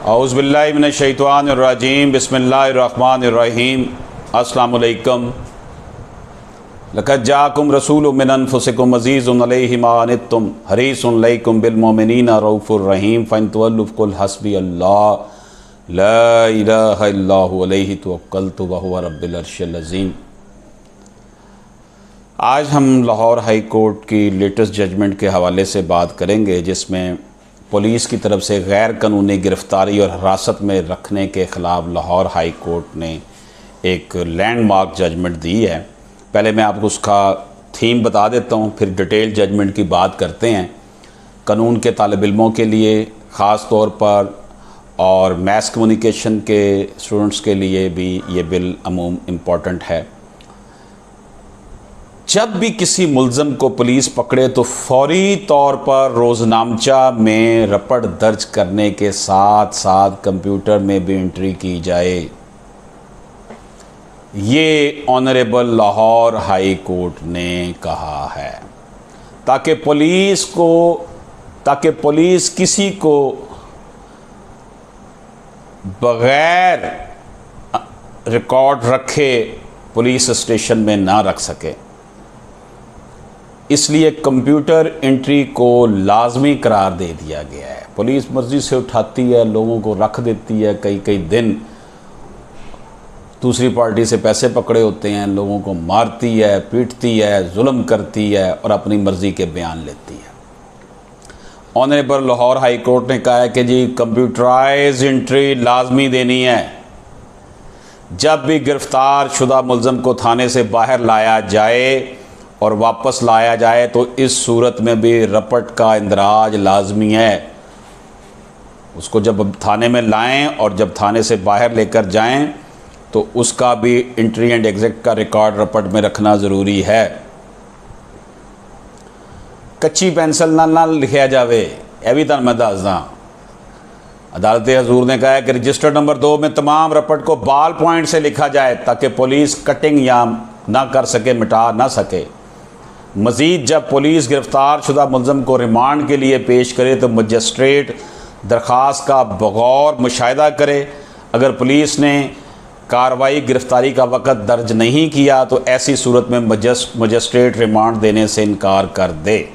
औज़ुबिल्लाहि मिनश्शैतानिर्रजीम बिस्मिल्लाहिर्रहमानिर्रहीम। अस्सलामु अलैकुम। लक़द जाअकुम रसूलुम मिन अनफुसिकुम अज़ीज़ुन अलैहि मा अनित्तुम हरीसुन अलैकुम बिल मोमिनीना रऊफ़ुर रहीम फ़इन तवल्लु फ़क़ुल हस्बी अल्लाह ला इलाहा इल्ला हु अलैहि तवक्कलतु व हुवा रब्बिल अर्शिल अज़ीम। आज हम लाहौर हाई कोर्ट की लेटेस्ट जजमेंट के हवाले से बात करेंगे, जिसमें पुलिस की तरफ से गैर कानूनी गिरफ़्तारी और हिरासत में रखने के ख़िलाफ़ लाहौर हाई कोर्ट ने एक लैंडमार्क जजमेंट दी है। पहले मैं आपको उसका थीम बता देता हूँ, फिर डिटेल जजमेंट की बात करते हैं। कानून के तालिब इल्मों के लिए ख़ास तौर पर और मैस कम्युनिकेशन के स्टूडेंट्स के लिए भी ये बिल अमूम इम्पॉर्टेंट है। जब भी किसी मुल्ज़म को पुलिस पकड़े तो फौरी तौर पर रोज़नामचा में रपट दर्ज करने के साथ साथ कंप्यूटर में भी एंट्री की जाए। ये ऑनरेबल लाहौर हाई कोर्ट ने कहा है, ताकि पुलिस किसी को बग़ैर रिकॉर्ड रखे पुलिस स्टेशन में ना रख सके। इसलिए कंप्यूटर एंट्री को लाजमी करार दे दिया गया है। पुलिस मर्ज़ी से उठाती है, लोगों को रख देती है, कई कई दिन दूसरी पार्टी से पैसे पकड़े होते हैं, लोगों को मारती है, पीटती है, जुल्म करती है और अपनी मर्ज़ी के बयान लेती है। ऑनरेबल लाहौर हाई कोर्ट ने कहा है कि जी कंप्यूटराइज एंट्री लाजमी देनी है। जब भी गिरफ़्तार शुदा मुल्ज़म को थाने से बाहर लाया जाए और वापस लाया जाए तो इस सूरत में भी रपट का इंदराज लाजमी है। उसको जब थाने में लाएं और जब थाने से बाहर लेकर जाएं तो उसका भी एंट्री एंड एग्जिट का रिकॉर्ड रपट में रखना ज़रूरी है। कच्ची पेंसिल ना लिखा जावे, यह भी तुहानूं मैं दसदा। अदालत हजूर ने कहा है कि रजिस्टर नंबर 2 में तमाम रपट को बाल पॉइंट से लिखा जाए ताकि पुलिस कटिंग या ना कर सके, मिटा ना सके। मज़ीद जब पुलिस गिरफ़्तार शुदा मुल्ज़म को रिमांड के लिए पेश करे तो मजिस्ट्रेट दरख्वास्त का बगौर मुशाहिदा करे। अगर पुलिस ने कार्रवाई गिरफ़्तारी का वक़्त दर्ज नहीं किया तो ऐसी सूरत में मजिस्ट्रेट रिमांड देने से इनकार कर दे।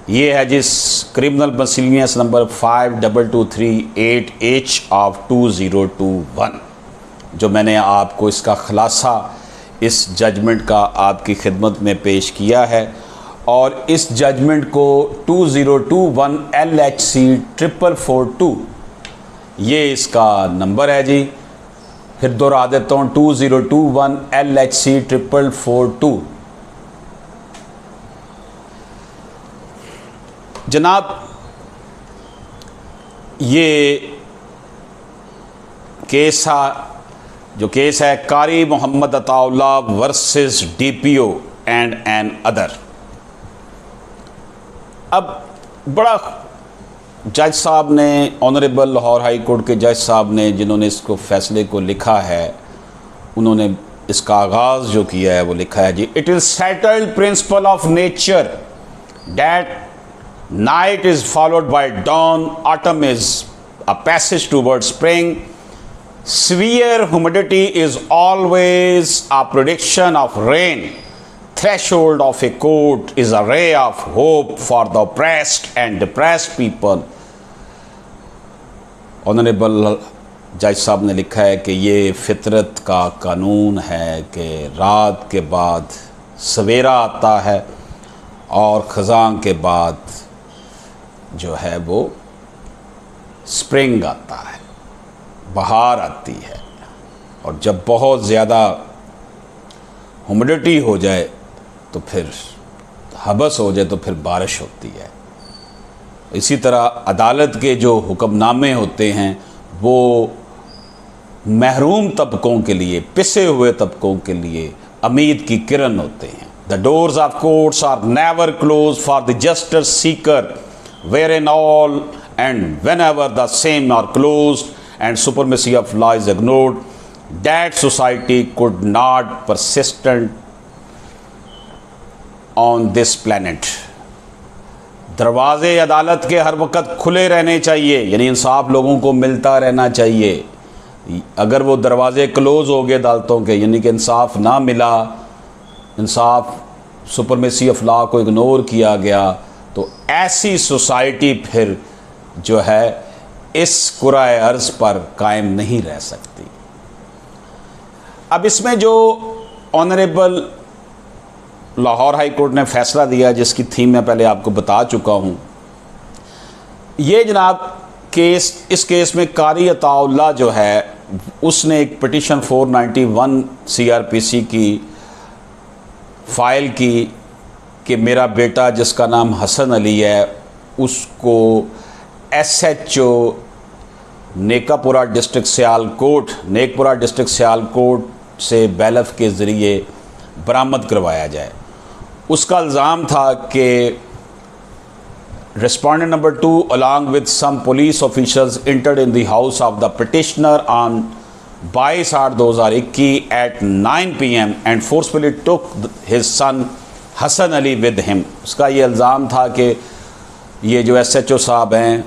ये है जिस क्रिमिनल मसलियस नंबर 5223/8H ऑफ 2021, जो मैंने आपको इसका ख़ुलासा इस जजमेंट का आपकी खिदमत में पेश किया है। और इस जजमेंट को 2021 LHC 4442 ये इसका नंबर है जी। फिर दोहरा देता हूँ, 2021 LHC 4442। जनाब, ये केस है Qari Mohammad Ataullah versus DPO and another. अब बड़ा जज साहब ने, ऑनरेबल लाहौर हाई कोर्ट के जज साहब ने, जिन्होंने इसको फैसले को लिखा है, उन्होंने इसका आगाज़ जो किया है वो लिखा है जी, it is settled principle of nature that night is followed by dawn, autumn is a passage toward spring, severe humidity is always a prediction of rain, threshold of a court is a ray of hope for the oppressed and depressed people। Honourable जज साहब ने लिखा है कि ये फितरत का कानून है कि रात के बाद सवेरा आता है और ख़ज़ां के बाद जो है वो स्प्रिंग आता है, बहार आती है। और जब बहुत ज़्यादा ह्यूमिडिटी हो जाए तो फिर हबस हो जाए तो फिर बारिश होती है। इसी तरह अदालत के जो हुक्मनामे होते हैं वो महरूम तबकों के लिए, पिसे हुए तबकों के लिए उम्मीद की किरण होते हैं। The doors of courts are never close for the justice seeker wherein all and whenever the same are close and supremacy of law is ignored, that society could not persistent on this planet। दरवाज़े अदालत के हर वक्त खुले रहने चाहिए, यानी इंसाफ लोगों को मिलता रहना चाहिए। अगर वो दरवाज़े क्लोज़ हो गए अदालतों के, यानी कि इंसाफ ना मिला, इंसाफ सुपरमेसी ऑफ लॉ को इग्नोर किया गया, तो ऐसी सोसाइटी फिर जो है इस कुराए अर्ज़ पर कायम नहीं रह सकती। अब इसमें जो ऑनरेबल लाहौर हाई कोर्ट ने फ़ैसला दिया, जिसकी थीम मैं पहले आपको बता चुका हूँ, ये जनाब केस, इस केस में कारी अताउल्लाह जो है उसने एक पिटीशन 491 CRPC की फ़ाइल की कि मेरा बेटा जिसका नाम हसन अली है उसको SHO नेकापुरा डिस्ट्रिक्ट सियालकोट से बैलफ के ज़रिए बरामद करवाया जाए। उसका इल्ज़ाम था कि Respondent number 2 along with some police officials entered in the house of the petitioner on 22/8/2021 at 9 PM and forcefully took his son Hasan Ali with him। उसका ये इल्ज़ाम था कि ये जो SHO साहब हैं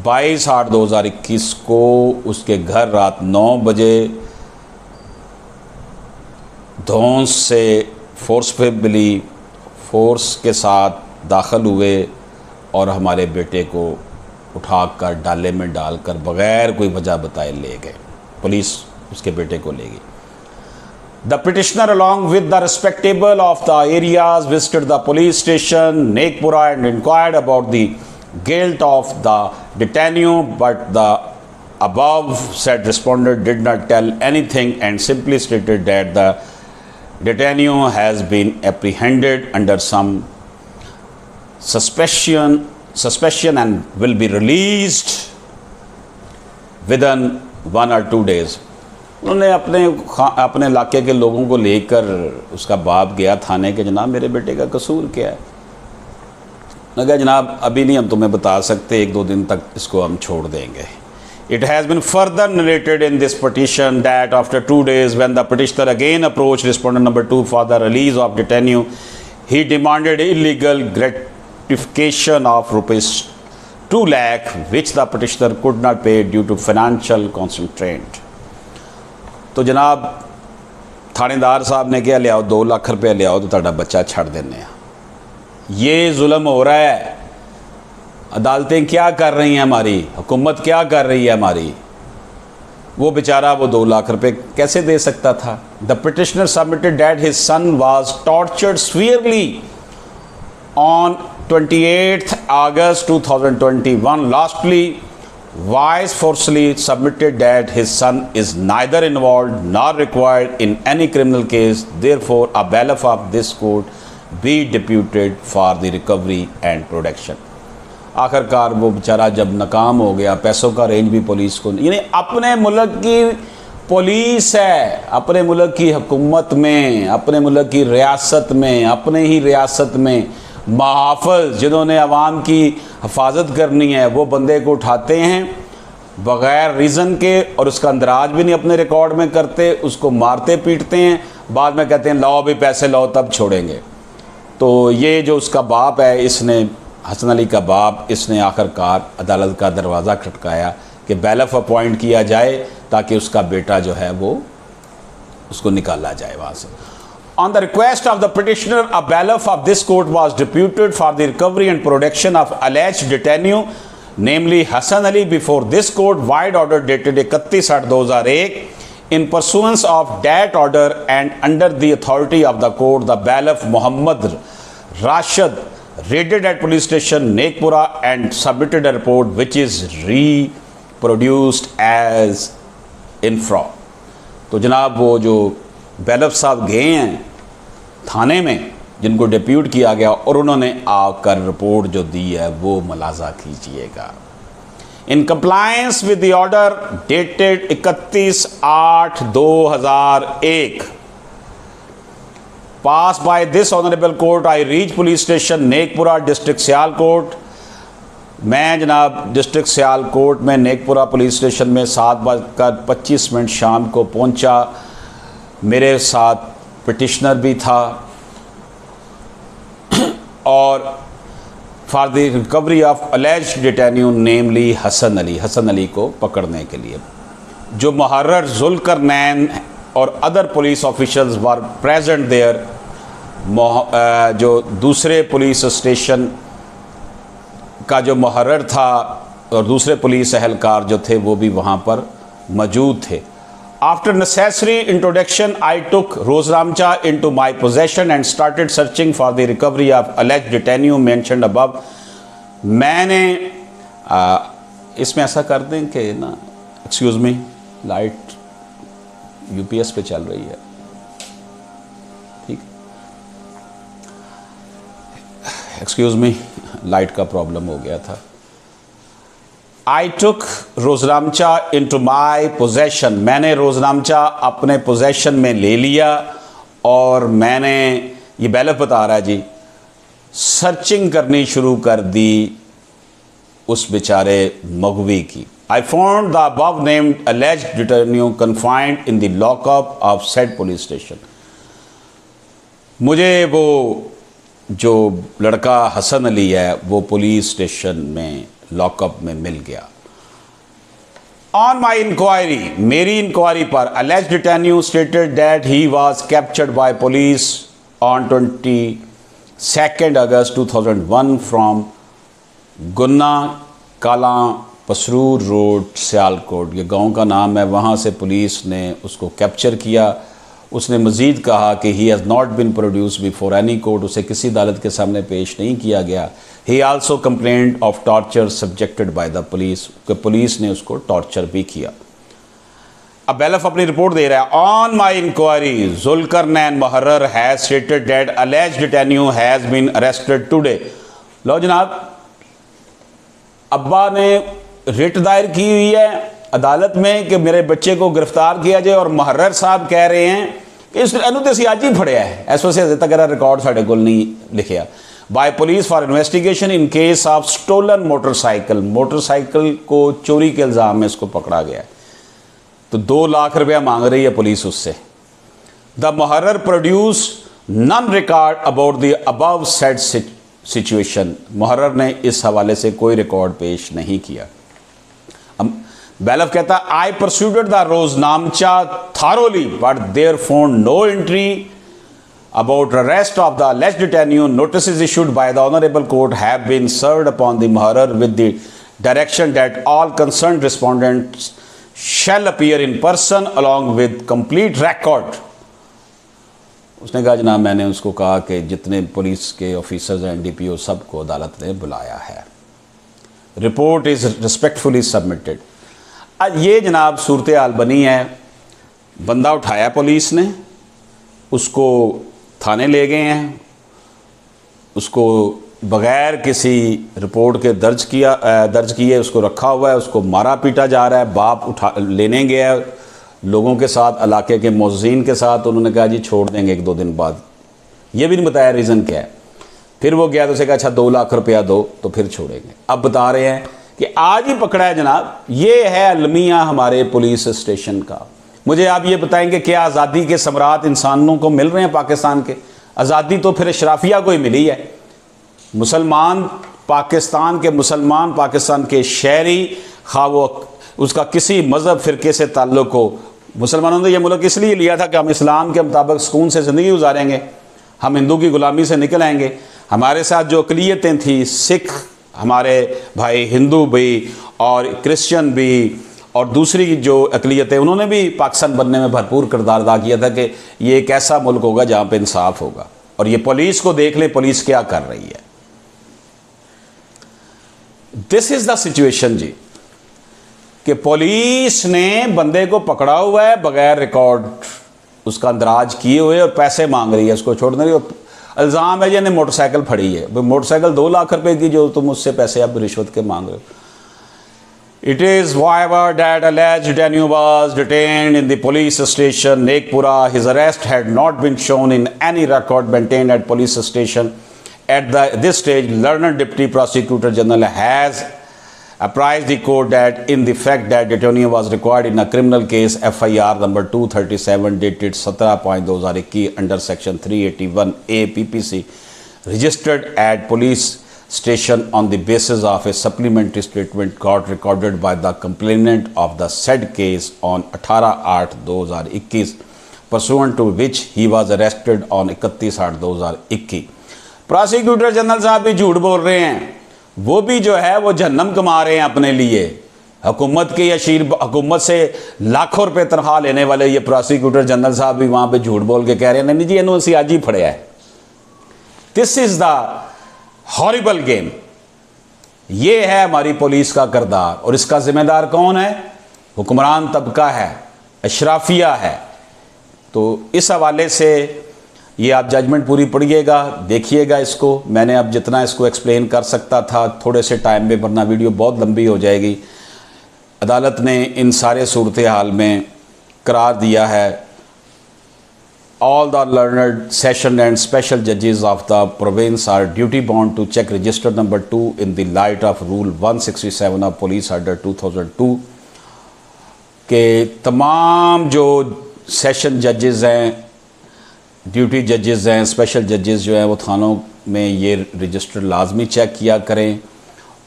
22/8/2021 को उसके घर रात 9 बजे धौंस से फोर्स के साथ दाखिल हुए और हमारे बेटे को उठाकर डाले में डालकर बग़ैर कोई वजह बताए ले गए। पुलिस उसके बेटे को ले गई। The petitioner along with the respectable of the areas visited the police station Nekpura and inquired about the guilt of the detenu, but the above said respondent did not tell anything and simply stated that the detainee has been apprehended under some suspicion and will be released within 1 or 2 days। उन्होंने अपने इलाके के लोगों को लेकर उसका बाप गया थाने के, जनाब मेरे बेटे का कसूर क्या है। मैं कहा जनाब अभी नहीं हम तुम्हें बता सकते, 1-2 दिन तक इसको हम छोड़ देंगे। It has been further narrated in this petition that after 2 days, when the petitioner again approached respondent number 2 for the release of detainee, he demanded illegal gratification of rupees 2 lakh, which the petitioner could not pay due to financial constraint। तो जनाब थानेदार साहब ने क्या, ले आओ 2 लाख रुपये ले आओ तो ਤੁਹਾਡਾ बच्चा छड़ देने। ये जुल्म हो रहा है। अदालतें क्या कर रही हैं, हमारी हुकूमत क्या कर रही है हमारी। वो बेचारा वो 2 लाख रुपए कैसे दे सकता था। The petitioner submitted that his son was tortured severely on 28 August 2021। Lastly vice forcefully submitted that his son is neither involve nor required in any criminal case, therefore a bailiff of this court be deputed for the recovery and protection. आखिरकार वो बेचारा जब नाकाम हो गया, पैसों का range भी पुलिस को, यानी अपने मुल्क की पुलिस है, अपने मुल्क की हुकूमत में, अपने मुल्क की रियासत में, अपने ही रियासत में महाफ़िज़ जिन्होंने अवाम की हिफाजत करनी है, वो बंदे को उठाते हैं बग़ैर रीज़न के और उसका अंदराज भी नहीं अपने रिकॉर्ड में करते, उसको मारते पीटते हैं, बाद में कहते हैं लाओ भी पैसे लाओ तब छोड़ेंगे। तो ये जो उसका बाप है, इसने हसन अली का बाप, इसने आखिरकार अदालत का दरवाज़ा खटकाया कि बैलफ अपॉइंट किया जाए ताकि उसका बेटा जो है वो उसको निकाला जाए वहाँ से। On the request of the petitioner a bailiff of this court was deputed for the recovery and protection of alleged detenu namely Hasan Ali before this court vide order dated 31/8/2001 in pursuance of that order and under the authority of the court, the bailiff Muhammad Rashid raided at police station Nekpura and submitted a report which is reproduced as infra। तो जनाब वो जो बैलिफ साहब गए हैं थाने में जिनको depute किया गया और उन्होंने आकर रिपोर्ट जो दी है वो मुलाजा कीजिएगा। In compliance with the order dated 31/8/2001 passed by this honorable court, I reached police station Nekpura district Sialkot. मैं जनाब डिस्ट्रिक्ट सियालकोट में नेकपुरा पुलिस स्टेशन में 7:25 शाम को पहुंचा। मेरे साथ पिटिशनर भी था और for the recovery of alleged detenu namely Hasan Ali, Hasan Ali को पकड़ने के लिए। जो मुहर्रर जुल्करनैन और other police officials were present there, जो दूसरे पुलिस स्टेशन का जो मुहर्रर था और दूसरे पुलिस एहलकार जो थे वो भी वहाँ पर मौजूद थे। After necessary introduction I took रोजरामचा into my possession and started searching for the recovery of alleged detenu mentioned above. मैंने इसमें ऐसा कर दें कि ना, एक्सक्यूज़ मी, लाइट यूपीएस पे चल रही है, ठीक, एक्सक्यूज़ मी, लाइट का प्रॉब्लम हो गया था। आई टुक रोजरामचा इनटू माय पोजेशन, मैंने रोजरामचा अपने पोजेशन में ले लिया और मैंने, ये बैलफ बता रहा है जी, सर्चिंग करनी शुरू कर दी उस बेचारे मगवी की। I found the above named alleged detenu confined in the lockup of said police station. मुझे वो जो लड़का हसन अली है वो पुलिस स्टेशन में लॉकअप में मिल गया। ऑन माई इंक्वायरी, मेरी इंक्वायरी पर, alleged detenu stated that he was captured by police on 22 August 2001 from Gunna Kala Pasrur road, Sialkot, ये गांव का नाम है, वहाँ से पुलिस ने उसको कैप्चर किया। उसने मज़ीद कहा कि he has not been produce before any court, उसे किसी अदालत के सामने पेश नहीं किया गया। ही also complaint of torture subjected by the police, कि पुलिस ने उसको टॉर्चर भी किया। अब बैलफ अपनी रिपोर्ट दे रहा है। ऑन माई इंक्वायरी जुल्करनैन मुहर्रर has stated that alleged detenu has been arrested today. लो जनाब, अब्बा ने रिट दायर की हुई है अदालत में कि मेरे बच्चे को गिरफ्तार किया जाए और मुहर्रर साहब कह रहे हैं कि इस एनू तो अज ही फड़िया है, इस वास्ते अजे तक रिकॉर्ड साढ़े को नहीं लिखिया। By police for investigation in case of stolen motorcycle, motorcycle को चोरी के इल्ज़ाम में इसको पकड़ा गया है, तो 2 लाख रुपया मांग रही है पुलिस उससे। द मुहर्रर produce none record about the above said situation, मुहर्रर ने इस हवाले से कोई रिकॉर्ड पेश नहीं किया। बैलफ कहता, आई परस्यूडेड द रोजनामचा thoroughly but there found no entry about arrest of the alleged detainee. Notices issued by the Honorable Court have been served upon the muhurrar with the direction that all concerned respondents shall appear in person along with complete record. उसने कहा जनाब, मैंने उसको कहा कि जितने police के officers हैं, डीपीओ, सबको अदालत ने बुलाया है। Report is respectfully submitted. आज ये जनाब सूरत हाल बनी है। बंदा उठाया पुलिस ने, उसको थाने ले गए हैं, उसको बग़ैर किसी रिपोर्ट के दर्ज किए उसको रखा हुआ है, उसको मारा पीटा जा रहा है। बाप लेने गया लोगों के साथ, इलाके के मुअज़्ज़िन के साथ, उन्होंने कहा जी छोड़ देंगे 1-2 दिन बाद, ये भी नहीं बताया रीज़न क्या है। फिर वो गया तो उसे कहा अच्छा 2 लाख रुपया दो तो फिर छोड़ेंगे। अब बता रहे हैं कि आज ही पकड़ा है जनाब। ये है अलमिया हमारे पुलिस स्टेशन का। मुझे आप ये बताएंगे क्या आज़ादी के सम्राट इंसानों को मिल रहे हैं पाकिस्तान के? आज़ादी तो फिर अशराफिया को ही मिली है। मुसलमान पाकिस्तान के शहरी, खा वो उसका किसी मज़हब फ़िरके से ताल्लुक़ हो, मुसलमानों ने यह मुल्क इसलिए लिया था कि हम इस्लाम के मुताबिक सुकून से ज़िंदगी गुजारेंगे, हम हिंदू की ग़ुलामी से निकल आएंगे। हमारे साथ जो अक़लियतें थी, सिख हमारे भाई, हिंदू भी और क्रिश्चियन भी और दूसरी जो अक़लियतें, उन्होंने भी पाकिस्तान बनने में भरपूर किरदार अदा किया था कि ये एक ऐसा मुल्क होगा जहाँ पे इंसाफ होगा। और ये पुलिस को देख ले, पुलिस क्या कर रही है। दिस इज़ द सिचुएशन जी, कि पुलिस ने बंदे को पकड़ा हुआ है बग़ैर रिकॉर्ड उसका अंदराज किए हुए और पैसे मांग रही है उसको छोड़ने रही। इल्ज़ाम है जी ने मोटरसाइकिल फड़ी है, मोटरसाइकिल 2 लाख रुपए की जो तुम उससे पैसे अब रिश्वत के मांग रहे हो। It is however that alleged detainee was detained in the police station Nekpura. His arrest had not been shown in any record maintained at police station. At this stage, learned Deputy Prosecutor General has apprised the court that in the fact that detainee was required in a criminal case FIR number 237 dated 17/2021 under section 381A PPC registered at police station on the basis of a supplementary statement got recorded by the complainant of the said case on 18/8/2021, pursuant to which he was arrested on 31/8/2021। Prosecutor general साहब भी झूठ बोल रहे हैं, वो भी जो है वो जहन्नम कमा रहे हैं अपने लिए। हुकूमत के अशीर, हुकूमत से लाखों रुपए तनख्वाह लेने वाले ये प्रोसिक्यूटर जनरल साहब भी वहाँ पे झूठ बोल के कह रहे हैं नहीं जी इन्होंने आज ही फड़िया है। This is the horrible game. ये है हमारी पुलिस का किरदार, और इसका जिम्मेदार कौन है? हुक्मरान तबका है, अशराफिया है। तो इस हवाले से ये आप जजमेंट पूरी पढ़िएगा, देखिएगा इसको। मैंने अब जितना इसको एक्सप्लेन कर सकता था थोड़े से टाइम में, वरना वीडियो बहुत लंबी हो जाएगी। अदालत ने इन सारे सूरत हाल में करार दिया है all the learned session and special judges of the province are duty bound to check register number 2 in the light of rule 167 of police order 2002 के तमाम जो सेशन जजेस हैं, ड्यूटी जजेस हैं, स्पेशल जजेस जो हैं वो थानों में ये रजिस्टर लाजमी चेक किया करें।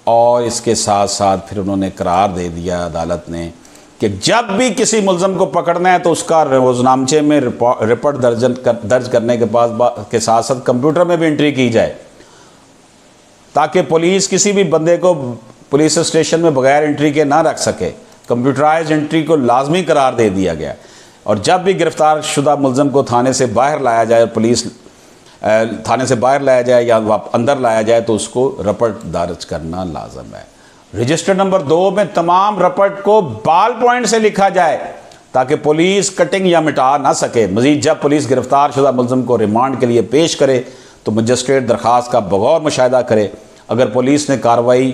और इसके साथ साथ फिर उन्होंने करार दे दिया अदालत ने कि जब भी किसी मुलज़म को पकड़ना है तो उसका रोज़नामचे में रिपोर्ट दर्ज करने के बाद के साथ साथ कंप्यूटर में भी एंट्री की जाए, ताकि पुलिस किसी भी बंदे को पुलिस स्टेशन में बगैर एंट्री के ना रख सके। कंप्यूटराइज एंट्री को लाजमी करार दे दिया गया। और जब भी गिरफ्तार शुदा मुलज़म को थाने से बाहर लाया जाए, पुलिस थाने से बाहर लाया जाए या अंदर लाया जाए, तो उसको रिपोर्ट दर्ज करना लाजम है। रजिस्टर नंबर 2 में तमाम रिपोर्ट को बाल पॉइंट से लिखा जाए ताकि पुलिस कटिंग या मिटा ना सके। मजीद जब पुलिस गिरफ्तार शुदा मुलज़म को रिमांड के लिए पेश करे तो मजिस्ट्रेट दरख्वास्त का बगौर मुशाहिदा करे। अगर पुलिस ने कार्रवाई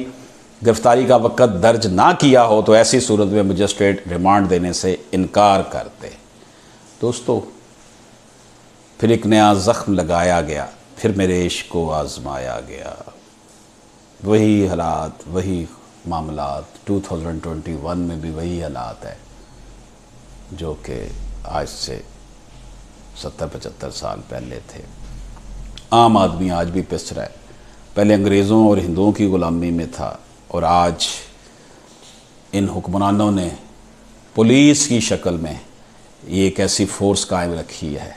गिरफ्तारी का वक़्त दर्ज ना किया हो तो ऐसी सूरत में मजिस्ट्रेट रिमांड देने से इनकार कर दे। दोस्तों, फिर एक नया ज़ख्म लगाया गया, फिर मेरे इश्क को आजमाया गया। वही हालात, वही मामलात, 2021 में भी वही हालात है जो कि आज से 70-75 साल पहले थे। आम आदमी आज भी पिस रहा है। पहले अंग्रेज़ों और हिंदुओं की ग़ुलामी में था, और आज इन हुक्मरानों ने पुलिस की शक्ल में ये एक ऐसी फ़ोर्स कायम रखी है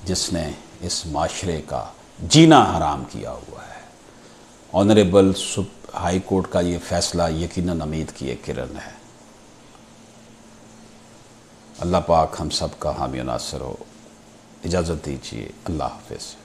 जिसने इस माशरे का जीना हराम किया हुआ है। ऑनरेबल हाई कोर्ट का ये फ़ैसला यकीनन उम्मीद की एक किरण है। अल्लाह पाक हम सब का हामी नासर हो। इजाज़त दीजिए। अल्लाह हाफ़िज़।